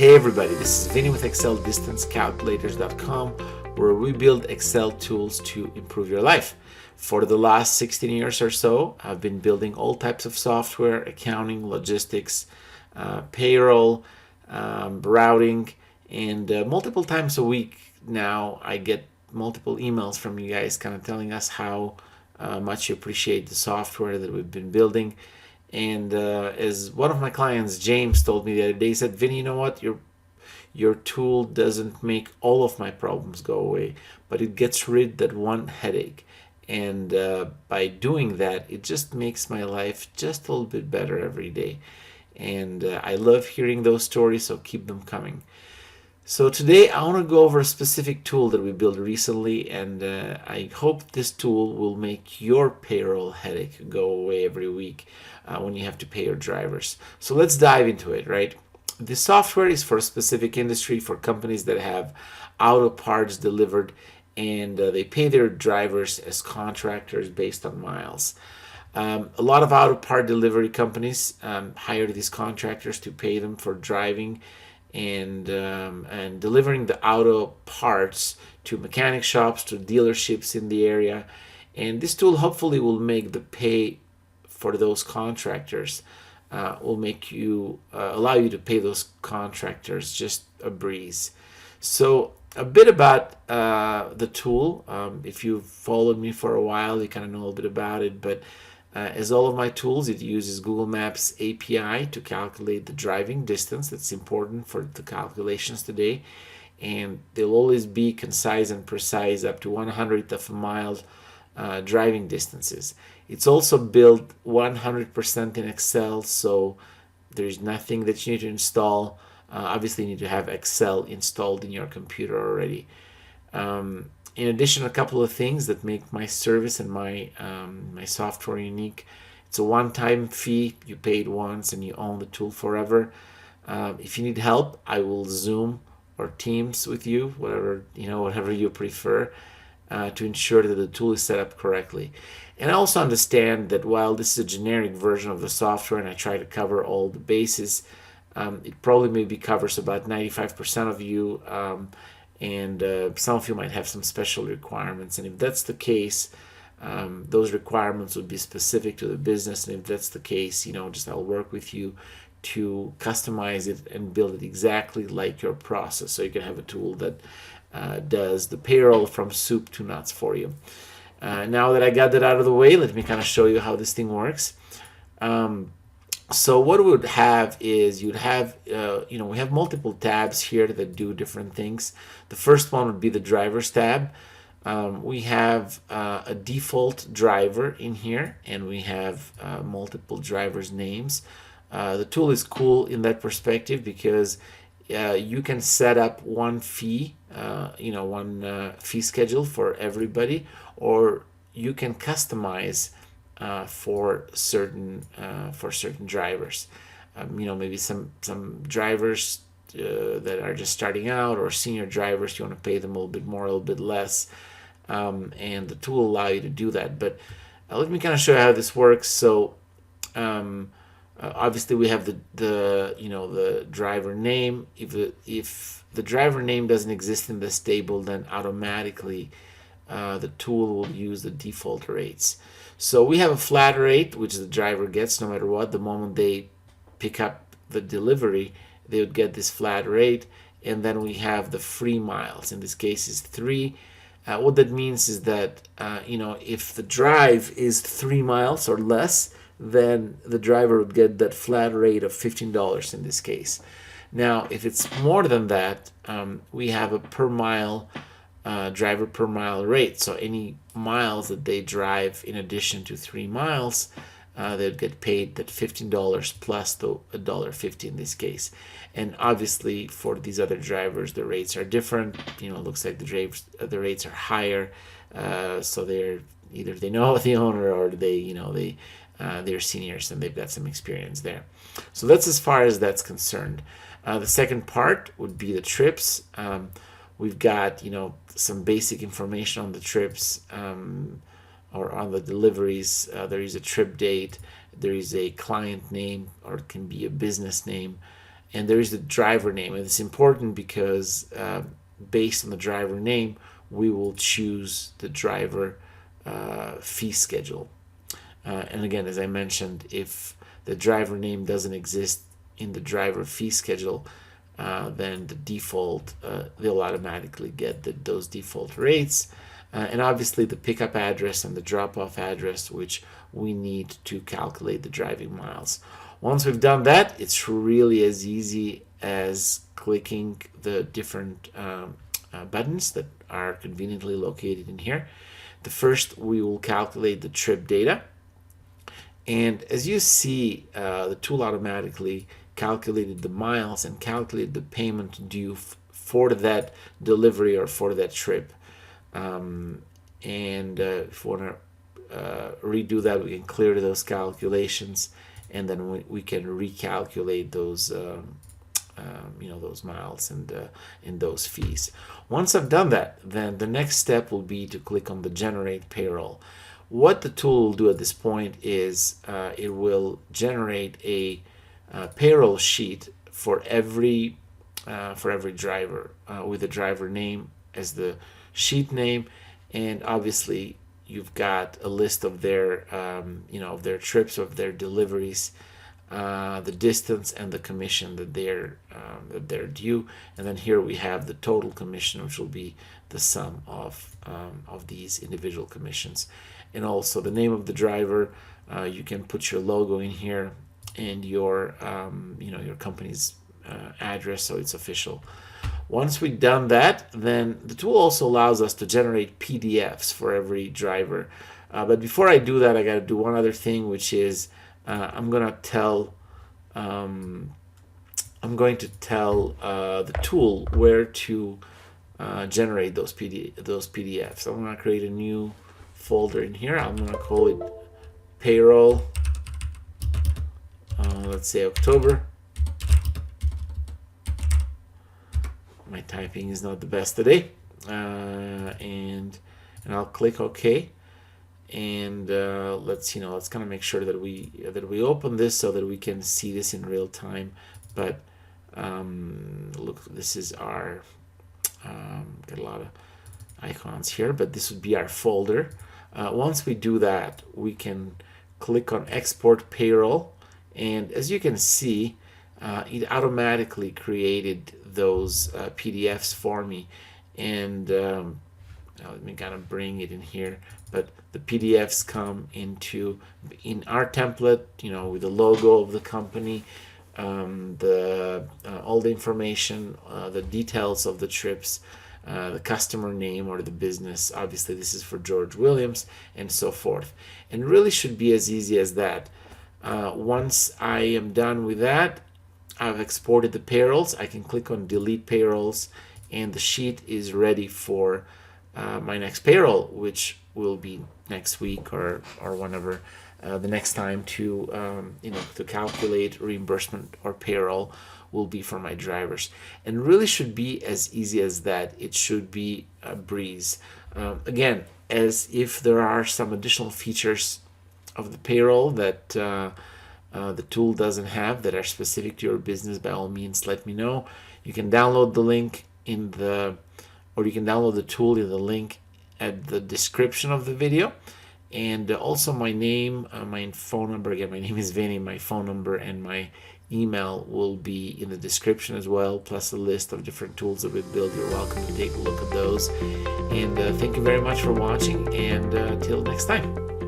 Hey everybody, this is Vinny with ExcelDistanceCalculators.com, where we build Excel tools to improve your life. For the last 16 years or so, I've been building all types of software, accounting, logistics, payroll, routing, and multiple times a week now I get multiple emails from you guys kind of telling us how much you appreciate the software that we've been building. And as one of my clients, James, told me the other day, he said, Vinny, you know what? Your tool doesn't make all of my problems go away, but it gets rid of that one headache. And by doing that, it just makes my life just a little bit better every day. And I love hearing those stories, so keep them coming. So today I want to go over a specific tool that we built recently, and I hope this tool will make your payroll headache go away every week when you have to pay your drivers. So let's dive into it, right? This software is for a specific industry, for companies that have auto parts delivered, and they pay their drivers as contractors based on miles. A lot of auto part delivery companies hire these contractors to pay them for driving and delivering the auto parts to mechanic shops, to dealerships in the area. And this tool hopefully will make the pay for those contractors, will make you allow you to pay those contractors just a breeze. So a bit about the tool. If you've followed me for a while, you kind of know a little bit about it, but as all of my tools, it uses Google Maps API to calculate the driving distance. That's important for the calculations today. And they'll always be concise and precise up to 1/100th of a mile driving distances. It's also built 100% in Excel, so there's nothing that you need to install. Obviously, you need to have Excel installed in your computer already. In addition, a couple of things that make my service and my software unique. It's a one-time fee. You pay it once and you own the tool forever. If you need help, I will Zoom or Teams with you, whatever you prefer, to ensure that the tool is set up correctly. And I also understand that while this is a generic version of the software and I try to cover all the bases, it probably maybe covers about 95% of you. And some of you might have some special requirements, and if that's the case, those requirements would be specific to the business. And if that's the case, just I'll work with you to customize it and build it exactly like your process, so you can have a tool that does the payroll from soup to nuts for you. Now that I got that out of the way, let me kind of show you how this thing works. So what we would have is we have multiple tabs here that do different things. The first one would be the drivers tab. We have a default driver in here, and we have multiple drivers' names. The tool is cool in that perspective because you can set up one fee, one fee schedule for everybody, or you can customize for certain drivers. Maybe some drivers that are just starting out, or senior drivers, you want to pay them a little bit more, a little bit less, and the tool will allow you to do that. But let me kind of show you how this works. So obviously we have the driver name. If the driver name doesn't exist in this table, then automatically the tool will use the default rates. So we have a flat rate, which the driver gets no matter what. The moment they pick up the delivery, they would get this flat rate. And then we have the free miles. In this case, is 3. What that means is that if the drive is 3 miles or less, then the driver would get that flat rate of $15 in this case. Now, if it's more than that, we have a per mile driver per mile rate. So any miles that they drive in addition to 3 miles, they'd get paid that $15 plus the $1.50 in this case. And obviously for these other drivers, the rates are different. It looks like the rates are higher. So they're either they know the owner, or they're seniors and they've got some experience there. So that's as far as that's concerned. The second part would be the trips. We've got some basic information on the trips, or on the deliveries. There is a trip date, there is a client name, or it can be a business name, and there is the driver name, and it's important because based on the driver name we will choose the driver fee schedule. And again, as I mentioned, if the driver name doesn't exist in the driver fee schedule, then the default, they'll automatically get those default rates. And obviously the pickup address and the drop-off address, which we need to calculate the driving miles. Once we've done that, it's really as easy as clicking the different buttons that are conveniently located in here. The first, we will calculate the trip data. And as you see, the tool automatically calculated the miles and calculated the payment due for that delivery or for that trip. If we want to redo that, we can clear those calculations, and then we can recalculate those those miles and those fees. Once I've done that, then the next step will be to click on the generate payroll. What the tool will do at this point is it will generate a payroll sheet for every driver with the driver name as the sheet name, and obviously you've got a list of their of their trips, of their deliveries, the distance, and the commission that they're due. And then here we have the total commission, which will be the sum of these individual commissions, and also the name of the driver. You can put your logo in here and your your company's address, so it's official. Once we've done that, then the tool also allows us to generate PDFs for every driver. But before I do that, I got to do one other thing, which is I'm going to tell the tool where to generate those PDFs. I'm going to create a new folder in here. I'm going to call it Payroll. Let's say October. My typing is not the best today, and I'll click OK. And let's kind of make sure that we open this so that we can see this in real time. But look, this is our got a lot of icons here, but this would be our folder. Once we do that, we can click on Export Payroll, and as you can see, it automatically created those PDFs for me. And let me kind of bring it in here, but the PDFs come in our template, with the logo of the company, all the information, the details of the trips, the customer name or the business. Obviously this is for George Williams, and so forth. And really should be as easy as that. Once I am done with that, I've exported the payrolls. I can click on delete payrolls, and the sheet is ready for my next payroll, which will be next week or whenever the next time to calculate reimbursement or payroll will be for my drivers. And really should be as easy as that. It should be a breeze. Again, as if there are some additional features of the payroll that the tool doesn't have that are specific to your business, by all means let me know. You can download the link or you can download the tool in the link at the description of the video. And also my name, my phone number, again, my name is Vinny, my phone number and my email will be in the description as well, plus a list of different tools that we build. You're welcome to take a look at those. And thank you very much for watching, and till next time.